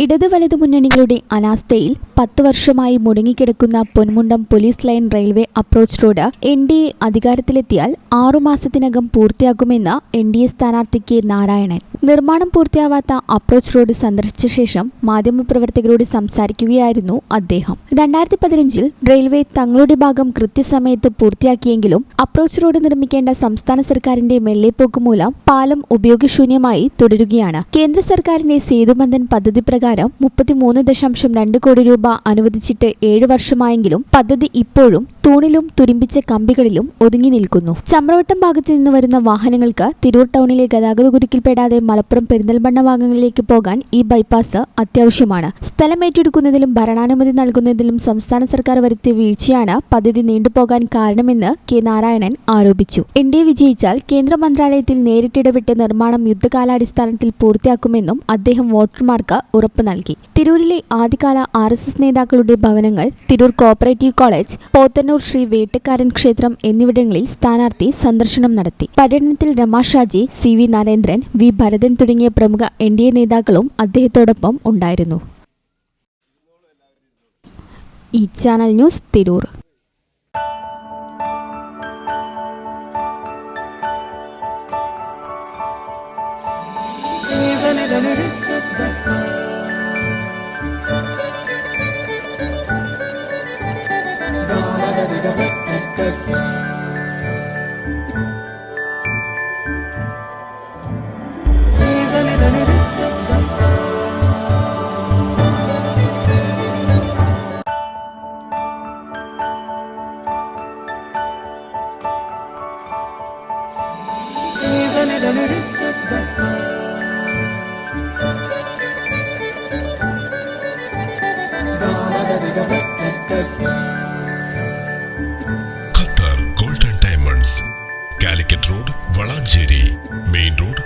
ഇടത് വലതു മുന്നണികളുടെ അനാസ്ഥയിൽ 10 വർഷമായി മുടങ്ങിക്കിടക്കുന്ന Ponmundam police line railway approach road NDA അധികാരത്തിലെത്തിയാൽ 6 മാസത്തിനകം പൂർത്തിയാക്കുമെന്ന് NDA സ്ഥാനാർത്ഥി കെ നാരായണൻ. നിർമ്മാണം പൂർത്തിയാവാത്ത അപ്രോച്ച് റോഡ് സന്ദർശിച്ച ശേഷം മാധ്യമപ്രവർത്തകരോട് സംസാരിക്കുകയായിരുന്നു അദ്ദേഹം. 2015-ൽ റെയിൽവേ തങ്ങളുടെ ഭാഗം കൃത്യസമയത്ത് പൂർത്തിയാക്കിയെങ്കിലും അപ്രോച്ച് റോഡ് നിർമ്മിക്കേണ്ട സംസ്ഥാന സർക്കാരിന്റെ മെല്ലെപ്പോക്ക് മൂലം പാലം ഉപയോഗശൂന്യമായി തുടരുകയാണ്. കേന്ദ്ര സർക്കാരിന്റെ സേതുബന്ധൻ പദ്ധതി പ്രകാരം 33.2 കോടി രൂപ അനുവദിച്ചിട്ട് 7 വർഷമായെങ്കിലും പദ്ധതി ഇപ്പോഴും തൂണിലും തുരുമ്പിച്ച കമ്പികളിലും ഒതുങ്ങി നിൽക്കുന്നു. ചമ്രവട്ടം ഭാഗത്തു നിന്ന് വരുന്ന വാഹനങ്ങൾക്ക് തിരൂർ ടൗണിലെ ഗതാഗത കുരുക്കിൽപ്പെടാതെ മലപ്പുറം പെരിന്തൽമണ്ണ ഭാഗങ്ങളിലേക്ക് പോകാൻ ഈ ബൈപ്പാസ് അത്യാവശ്യമാണ്. സ്ഥലം ഏറ്റെടുക്കുന്നതിലും ഭരണാനുമതി നൽകുന്നതിലും സംസ്ഥാന സർക്കാർ വരുത്തിയ വീഴ്ചയാണ് പദ്ധതി നീണ്ടുപോകാൻ കാരണമെന്ന് കെ നാരായണൻ ആരോപിച്ചു. NDA വിജയിച്ചാൽ കേന്ദ്ര മന്ത്രാലയത്തിൽ നേരിട്ടിടപെട്ട് നിർമ്മാണം യുദ്ധകാലാടിസ്ഥാനത്തിൽ പൂർത്തിയാക്കുമെന്നും അദ്ദേഹം വോട്ടർമാർക്ക് ഉറപ്പ് നൽകി. തിരൂരിലെ ആദ്യകാല RSS നേതാക്കളുടെ ഭവനങ്ങൾ, തിരൂർ കോഓപ്പറേറ്റീവ് കോളേജ്, പോത്തന്നൂർ ശ്രീ വേട്ടക്കാരൻ ക്ഷേത്രം എന്നിവിടങ്ങളിൽ സ്ഥാനാർത്ഥി സന്ദർശനം നടത്തി. പര്യടനത്തിൽ രമാ ഷാജി, CV നരേന്ദ്രൻ, V ഭരതൻ തുടങ്ങിയ പ്രമുഖ NDA നേതാക്കളും അദ്ദേഹത്തോടൊപ്പം ഉണ്ടായിരുന്നു. ഈ channel news Tirur. Qatar golden diamonds, Calicut road, Valanchery main road.